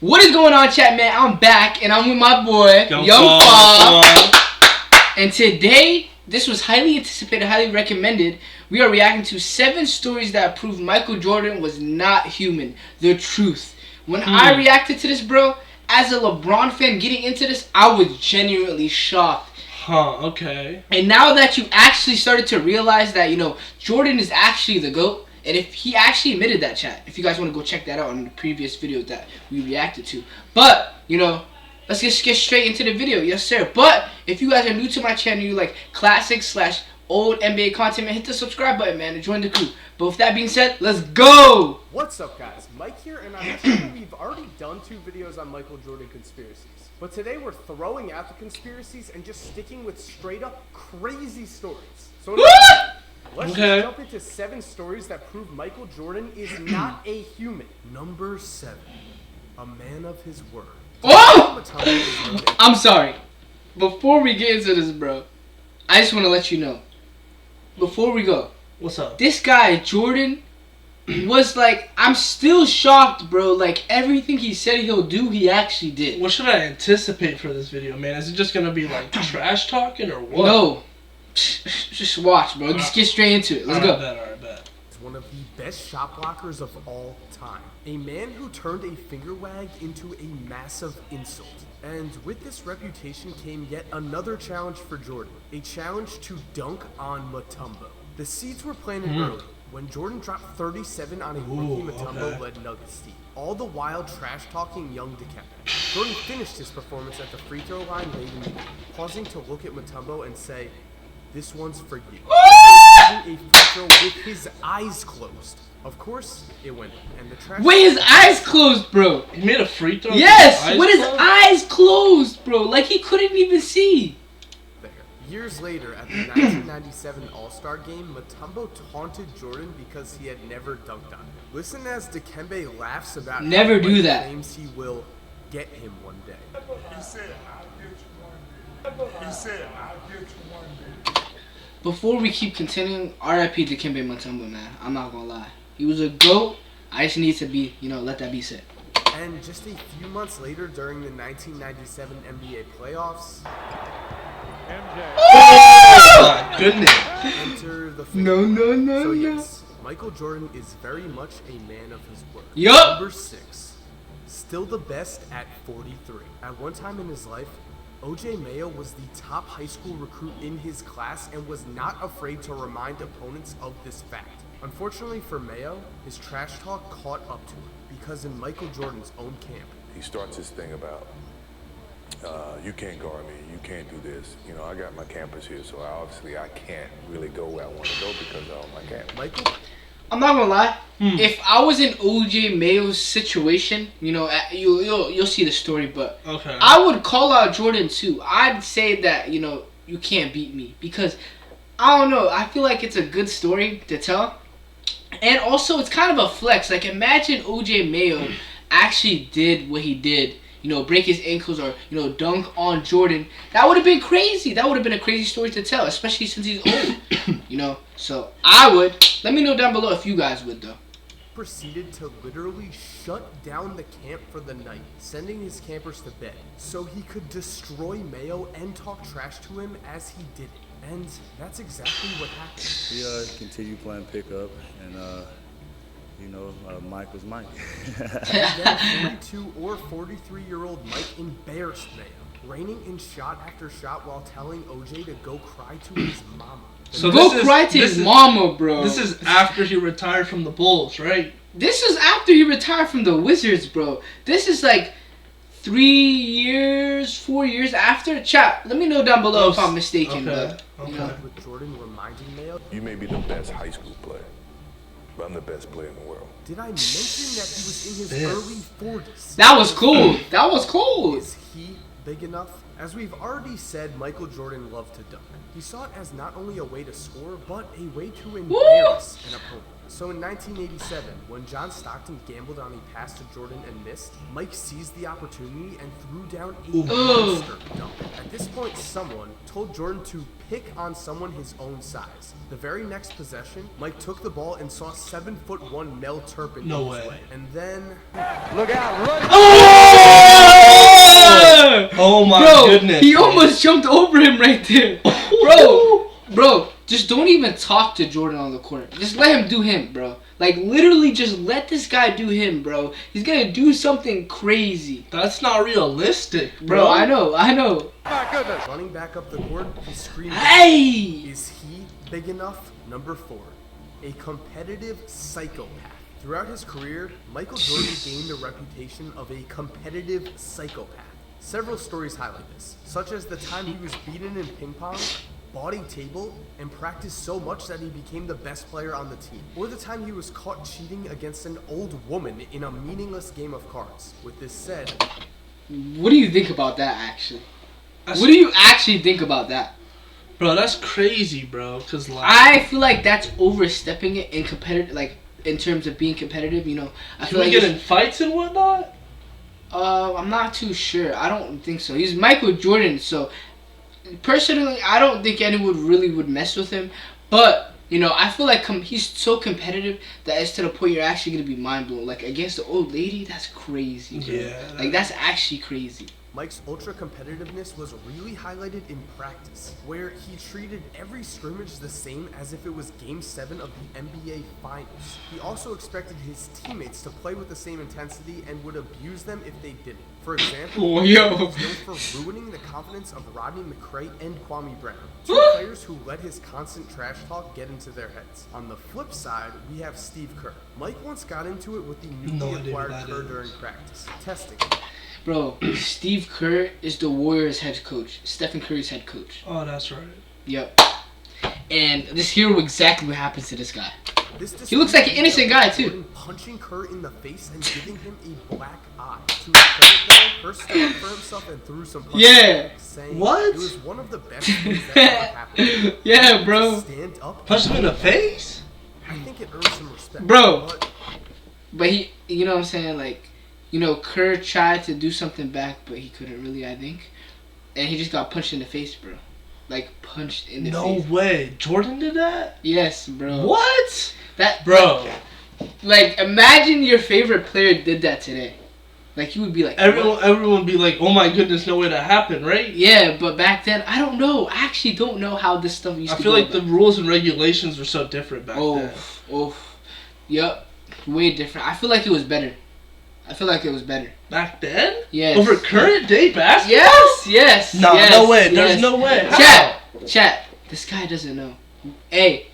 What is going on, chat, man? I'm back, and I'm with my boy, Young Paul. And today, this was highly anticipated, highly recommended. We are reacting to 7 stories that prove Michael Jordan was not human. The truth. When I reacted to this, bro, as a LeBron fan getting into this, I was genuinely shocked. Okay. And now that you actually started to realize that, Jordan is actually the GOAT, and if he actually admitted that, chat, if you guys want to go check that out on the previous videos that we reacted to. But, let's just get straight into the video. Yes, sir. But if you guys are new to my channel, you like classic/old NBA content, man, hit the subscribe button, man, and join the crew. But with that being said, let's go! What's up, guys? Mike here, and on this channel we've already done 2 videos on Michael Jordan conspiracies. But today we're throwing out the conspiracies and just sticking with straight up crazy stories. So let's just jump into 7 stories that prove Michael Jordan is not a human. Number 7. A man of his word. Oh! I'm sorry. Before we get into this, bro, I just want to let you know. Before we go. What's up? This guy, Jordan, was like, I'm still shocked, bro. Like, everything he said he'll do, he actually did. What should I anticipate for this video, man? Is it just going to be like trash talking or what? No. Just watch, bro. Just get straight into it. Let's go. Alright, bet. He's one of the best shot blockers of all time. A man who turned a finger wag into a massive insult. And with this reputation came yet another challenge for Jordan. A challenge to dunk on Mutombo. The seeds were planted early when Jordan dropped 37 on a rookie Mutombo-led Nuggets team. All the while trash-talking young Dikembe. Jordan finished his performance at the free throw line late in the game, pausing to look at Mutombo and say, "This one's for you." Shooting a free throw with his eyes closed. Of course, it went in, and the trash. With his eyes closed, bro. He made a free throw? Yes, with his eyes closed, bro. Like he couldn't even see. Years later, at the 1997 All-Star Game, Mutombo taunted Jordan because he had never dunked on him. Listen as Dikembe laughs about never do that. Claims he will get him one day. He said, "I'll get you one day." He said, "I'll get you one day." Before we keep continuing, R.I.P. Dikembe Mutombo, man. I'm not gonna lie. He was a GOAT. I just need to be, let that be said. And just a few months later, during the 1997 NBA playoffs, Oh my goodness. Enter the No. So yes, Michael Jordan is very much a man of his word. Yup. Number 6, still the best at 43. At one time in his life, O.J. Mayo was the top high school recruit in his class and was not afraid to remind opponents of this fact. Unfortunately for Mayo, his trash talk caught up to him because in Michael Jordan's own camp, he starts this thing about, you can't guard me, you can't do this. I got my campus here, so obviously I can't really go where I want to go because of my campus. Michael? I'm not gonna lie. If I was in O.J. Mayo's situation, you'll see the story, but I would call out Jordan too. I'd say that you can't beat me because I don't know. I feel like it's a good story to tell, and also it's kind of a flex. Like imagine O.J. Mayo actually did what he did. Break his ankles or, dunk on Jordan. That would have been crazy. That would have been a crazy story to tell, especially since he's old. So I would. Let me know down below if you guys would, though. Proceeded to literally shut down the camp for the night, sending his campers to bed so he could destroy Mayo and talk trash to him as he did it. And that's exactly what happened. We continued playing pickup, and Mike was Mike. Then 42 or 43-year-old Mike embarrassed Mayo, raining in shot after shot while telling OJ to go cry to his mama. So cry to his mama, bro. This is after he retired from the Bulls, right? This is after he retired from the Wizards, bro. This is like 4 years after. Chat, let me know down below if I'm mistaken, but with Jordan reminding Mayo, You may be the best high school player, but I'm the best player in the world. Did I mention that he was in his early 40s? That was cool. That was cool. Is he big enough? As we've already said, Michael Jordan loved to dunk. He saw it as not only a way to score, but a way to embarrass an opponent. So in 1987, when John Stockton gambled on a pass to Jordan and missed, Mike seized the opportunity and threw down a monster dunk. At this point, someone told Jordan to pick on someone his own size. The very next possession, Mike took the ball and saw 7'1" Mel Turpin his way. And then... Look out, run! Oh my goodness. He almost jumped over him right there. Bro, just don't even talk to Jordan on the court. Just let him do him, bro. Like, literally just let this guy do him, bro. He's gonna do something crazy. That's not realistic, bro. I know. My goodness. Running back up the court, he screamed, "Hey! Is he big enough?" Number 4, a competitive psychopath. Throughout his career, Michael Jordan gained a reputation of a competitive psychopath. Several stories highlight this, such as the time he was beaten in ping pong, body table, and practiced so much that he became the best player on the team. Or the time he was caught cheating against an old woman in a meaningless game of cards. With this said, what do you think about that, actually? What do you actually think about that? Bro, that's crazy, bro. Cause like, I feel like that's overstepping it in competitive, like in terms of being competitive. You know, I feel like get in fights and whatnot. I'm not too sure. I don't think so. He's Michael Jordan, so personally, I don't think anyone really would mess with him. But you know, I feel like he's so competitive that it's to the point you're actually gonna be mind blown. Like against the old lady, that's crazy. Bro. Yeah. Like that's actually crazy. Mike's ultra competitiveness was really highlighted in practice, where he treated every scrimmage the same as if it was Game 7 of the NBA Finals. He also expected his teammates to play with the same intensity and would abuse them if they didn't. For example, he was known for ruining the confidence of Rodney McCray and Kwame Brown, two players who let his constant trash talk get into their heads. On the flip side, we have Steve Kerr. Mike once got into it with the newly acquired Kerr during practice, testing. Bro, Steve Kerr is the Warriors head coach. Stephen Curry's head coach. Oh, that's right. Yep. And this here exactly what happens to this guy. He looks like an innocent guy too. Punching Kerr in the face and giving him a black eye. To credit though, Kerr stood up for himself and threw some punches. Yeah. Saying what? It was one of the best things that ever happened. Yeah, bro. Stand up. Punch him in the face? I think it earned some respect. Bro. But he, you know what I'm saying, like. You know, Kerr tried to do something back, but he couldn't really, I think. And he just got punched in the face, bro. Like, punched in the face. No way. Jordan did that? Yes, bro. What? That, bro. Like, imagine your favorite player did that today. Like, you would be like... Everyone would be like, oh my goodness, no way that happened, right? Yeah, but back then, I don't know. I actually don't know how this stuff used to go. I feel like the rules and regulations were so different back then. Yup. Way different. I feel like it was better. Back then? Yes. Over current day basketball? Yes. No, yes, no way. Yes. There's no way. Chat. This guy doesn't know. Hey,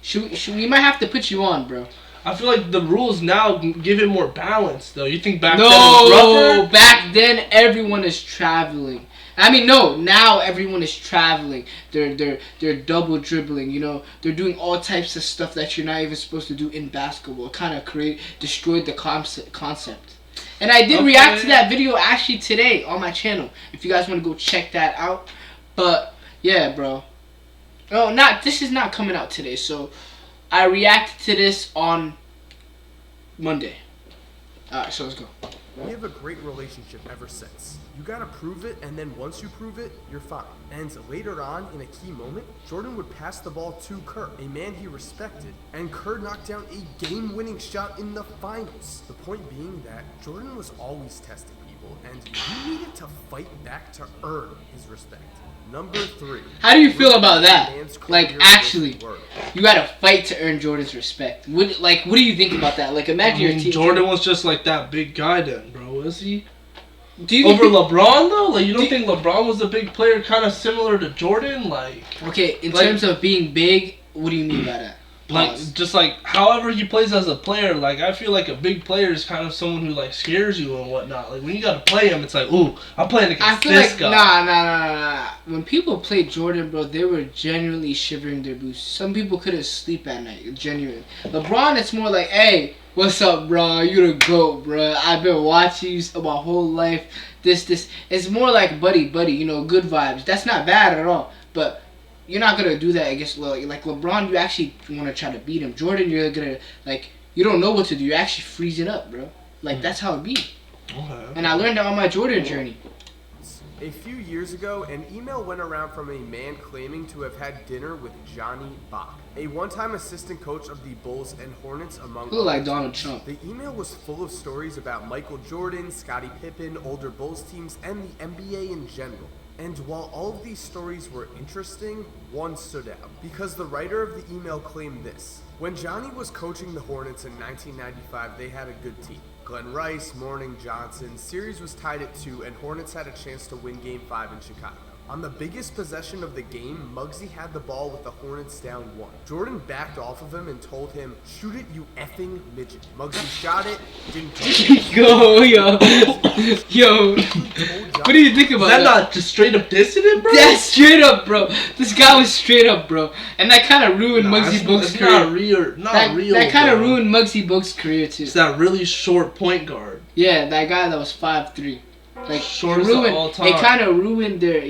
we might have to put you on, bro. I feel like the rules now give it more balance, though. You think back then was rougher? No, back then everyone is traveling. I mean, no. Now everyone is traveling. They're double dribbling. You know, they're doing all types of stuff that you're not even supposed to do in basketball. It kind of destroyed the concept. And I did react to that video actually today on my channel. If you guys want to go check that out. But yeah, bro. Oh, this is not coming out today. So I reacted to this on Monday. Alright, so let's go. We have a great relationship ever since. You gotta prove it, and then once you prove it, you're fine. And later on, in a key moment, Jordan would pass the ball to Kerr, a man he respected, and Kerr knocked down a game-winning shot in the finals. The point being that Jordan was always testing people, and you needed to fight back to earn his respect. Number 3. How do you feel about that? Like, actually, you gotta fight to earn Jordan's respect. What do you think about that? Like, imagine your team. Jordan was just like that big guy then, bro, was he? Over LeBron, though? Like, you don't think LeBron was a big player kind of similar to Jordan? Like... Okay, in terms of being big, what do you mean by that? Like, just like, however he plays as a player, like, I feel like a big player is kind of someone who, like, scares you and whatnot. Like, when you gotta play him, it's like, ooh, I'm playing against this guy. Nah. When people played Jordan, bro, they were genuinely shivering their boots. Some people couldn't sleep at night, genuinely. LeBron, it's more like, hey, what's up, bro? You the GOAT, bro. I've been watching you my whole life. This. It's more like buddy, you know, good vibes. That's not bad at all, but... You're not going to do that against, like, LeBron, you actually want to try to beat him. Jordan, you're going to, like, you don't know what to do. You're actually freezing up, bro. Like, that's how it be. Okay. And I learned that on my Jordan journey. A few years ago, an email went around from a man claiming to have had dinner with Johnny Bach, a one-time assistant coach of the Bulls and Hornets, among others. Like Donald Trump. The email was full of stories about Michael Jordan, Scottie Pippen, older Bulls teams, and the NBA in general. And while all of these stories were interesting, one stood out, because the writer of the email claimed this. When Johnny was coaching the Hornets in 1995, they had a good team. Glenn Rice, Mourning, Johnson, series was tied at 2, and Hornets had a chance to win Game 5 in Chicago. On the biggest possession of the game, Muggsy had the ball with the Hornets down 1. Jordan backed off of him and told him, "Shoot it, you effing midget." Muggsy shot it, didn't Yo. What do you think about that? Is that not just straight up dissing, bro? That's straight up, bro. This guy was straight up, bro. And that kind of ruined Muggsy Bogues' career. Not real, that kind of ruined Muggsy Bogues' career, too. It's that really short point guard. Yeah, that guy that was 5'3". Like, shortest of all time. It kind of ruined their,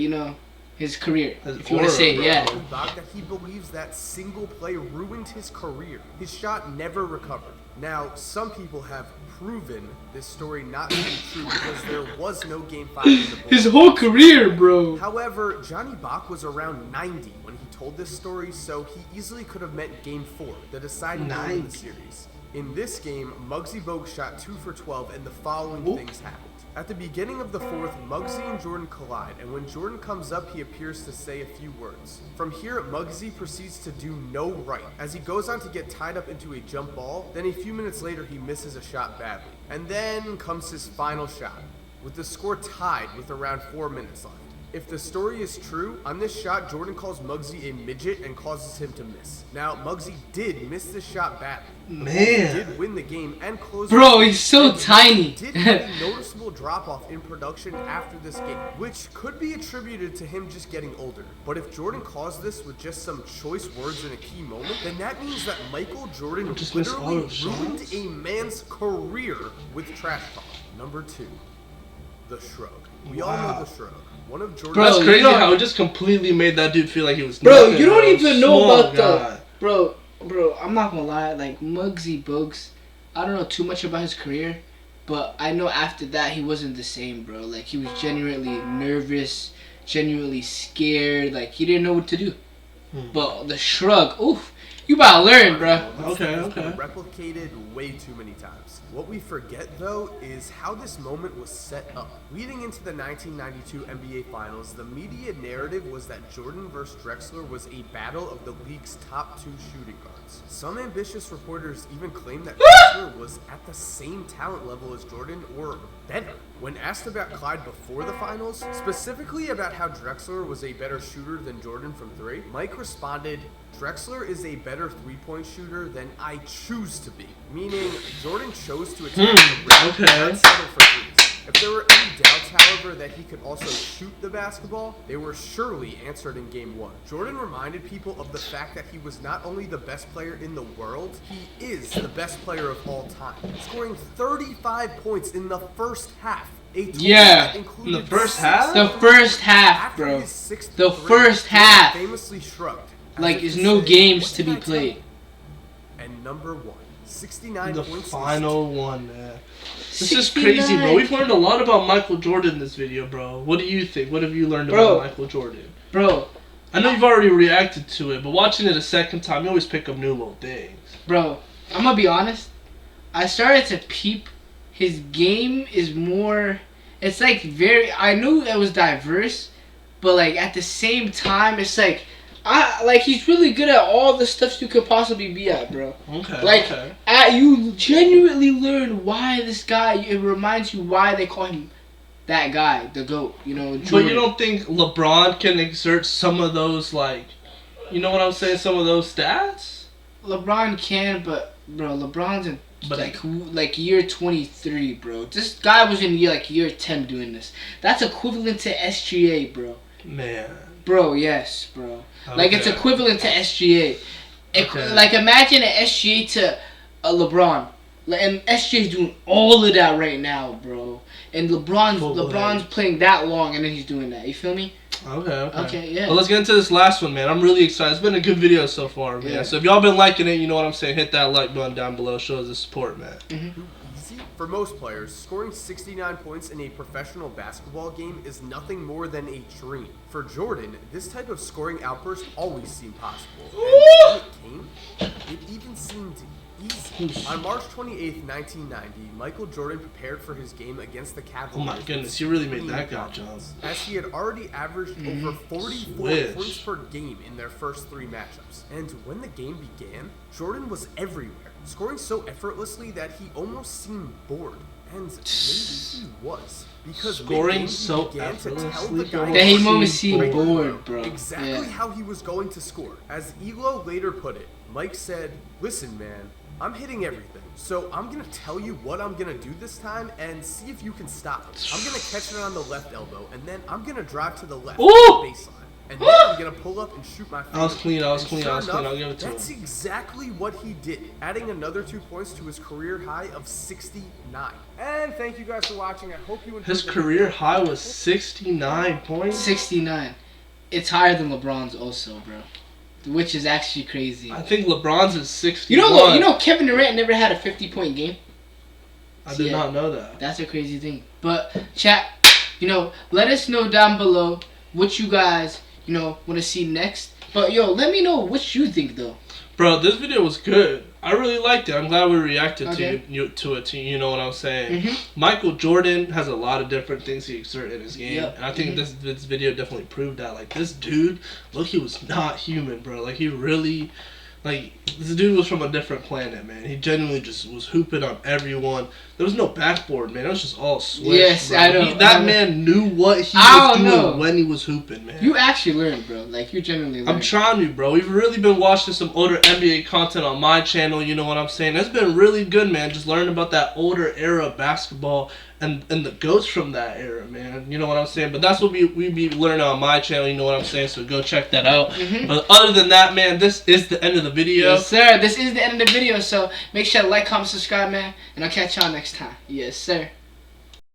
his career. If you want to say it, yeah. That he believes that single play ruined his career. His shot never recovered. Now, some people have proven this story not to be true because there was no Game 5 in the Bulls. His whole career, bro. However, Johnny Bach was around 90 when he told this story, so he easily could have meant Game 4, the deciding game in the series. In this game, Muggsy Bogues shot 2 for 12, and the following things happened. At the beginning of the fourth, Muggsy and Jordan collide, and when Jordan comes up, he appears to say a few words. From here, Muggsy proceeds to do no right, as he goes on to get tied up into a jump ball, then a few minutes later, he misses a shot badly. And then comes his final shot, with the score tied with around 4 minutes left. If the story is true, on this shot, Jordan calls Muggsy a midget and causes him to miss. Now, Muggsy did miss this shot badly. Man. He did win the game and close. Bro, he's so tiny. He did have a noticeable drop-off in production after this game, which could be attributed to him just getting older. But if Jordan caused this with just some choice words in a key moment, then that means that Michael Jordan literally ruined a man's career with trash talk. Number 2, the shrug. We all know the shrug. One of Jordan's. That's crazy how it just completely made that dude feel like he was. Bro, you don't even know about the. Bro, I'm not gonna lie. Like Muggsy Bogues, I don't know too much about his career, but I know after that he wasn't the same, bro. Like he was genuinely nervous, genuinely scared. Like he didn't know what to do. But the shrug, oof. You about to learn, bro. Okay. Replicated way too many times. What we forget, though, is how this moment was set up. Leading into the 1992 NBA Finals, the media narrative was that Jordan vs. Drexler was a battle of the league's top 2 shooting guards. Some ambitious reporters even claimed that Drexler was at the same talent level as Jordan, or better. When asked about Clyde before the finals, specifically about how Drexler was a better shooter than Jordan from 3, Mike responded, "Drexler is a better three-point shooter than I choose to be," meaning Jordan chose to attack the rim and settle for threes. If there were any doubts, however, that he could also shoot the basketball, they were surely answered in Game 1. Jordan reminded people of the fact that he was not only the best player in the world, he is the best player of all time, scoring 35 points in the first half. In the first half? The first half, bro. The first half. Famously shrugged. Like, there's no games to be played. And number 1, 69 the points. Final one, man. This is crazy, bro. We've learned a lot about Michael Jordan in this video, bro. What do you think? What have you learned about Michael Jordan? Bro. I know you've already reacted to it, but watching it a second time, you always pick up new little things. Bro, I'm gonna be honest. I started to peep. His game is more... It's like I knew it was diverse, but like at the same time, it's like... he's really good at all the stuff you could possibly be at, bro. Okay. You genuinely learn why this guy. It reminds you why they call him that guy, the GOAT. Jordan. But you don't think LeBron can exert some of those, you know what I'm saying? Some of those stats. LeBron can, but bro, LeBron's in year 23, bro. This guy was in year 10 doing this. That's equivalent to SGA, bro. Man. Bro, yes, bro. Okay. It's equivalent to SGA. Imagine an SGA to a LeBron. And SGA's doing all of that right now, bro. And LeBron's playing that long, and then he's doing that. You feel me? Okay, yeah. Well, let's get into this last one, man. I'm really excited. It's been a good video so far, man. Yeah. So if y'all been liking it, you know what I'm saying, hit that like button down below. Show us the support, man. Too easy? For most players, scoring 69 points in a professional basketball game is nothing more than a dream. For Jordan, this type of scoring outburst always seemed possible. And when it came, it even seemed easy. On March 28th, 1990, Michael Jordan prepared for his game against the Cavaliers. Oh my goodness, he really made that guy jump. As he had already averaged over 44 points per game in their first 3 matchups. And when the game began, Jordan was everywhere, scoring so effortlessly that he almost seemed bored. And maybe he was. Because scoring so effortlessly that he almost seemed bored, bro. Exactly how he was going to score. As Elo later put it, Mike said, "Listen, man, I'm hitting everything, so I'm going to tell you what I'm going to do this time and see if you can stop it. I'm going to catch it on the left elbow, and then I'm going to drive to the left baseline. And then I'm going to pull up and shoot my finger." I was clean. I'll give it to him. That's exactly what he did, adding another 2 points to his career high of 69. And thank you guys for watching. I hope you enjoyed. His career high was 69 points? 69. It's higher than LeBron's also, bro. Which is actually crazy. I think LeBron's is 61. You know Kevin Durant never had a 50-point game? I did not know that. That's a crazy thing. But, chat, let us know down below what you guys, want to see next. But, let me know what you think, though. Bro, this video was good. I really liked it. I'm glad we reacted to it. You know what I'm saying? Michael Jordan has a lot of different things he exerts in his game. And I think this video definitely proved that. Like, this dude, look, he was not human, bro. Like, he really... Like, this dude was from a different planet, man. He genuinely just was hooping on everyone. There was no backboard, man. It was just all switch. Yes, bro. I know. That man knew what he was doing when he was hooping, man. You actually learned, bro. Like, you genuinely learned. I'm trying to, bro. We've really been watching some older NBA content on my channel, you know what I'm saying? It's been really good, man. Just learning about that older era of basketball and the GOATs from that era, man. You know what I'm saying? But that's what we be learning on my channel, you know what I'm saying? So go check that out. But other than that, man, this is the end of the video. Yes, sir. This is the end of the video. So make sure to like, comment, subscribe, man. And I'll catch y'all next time. Yes, sir.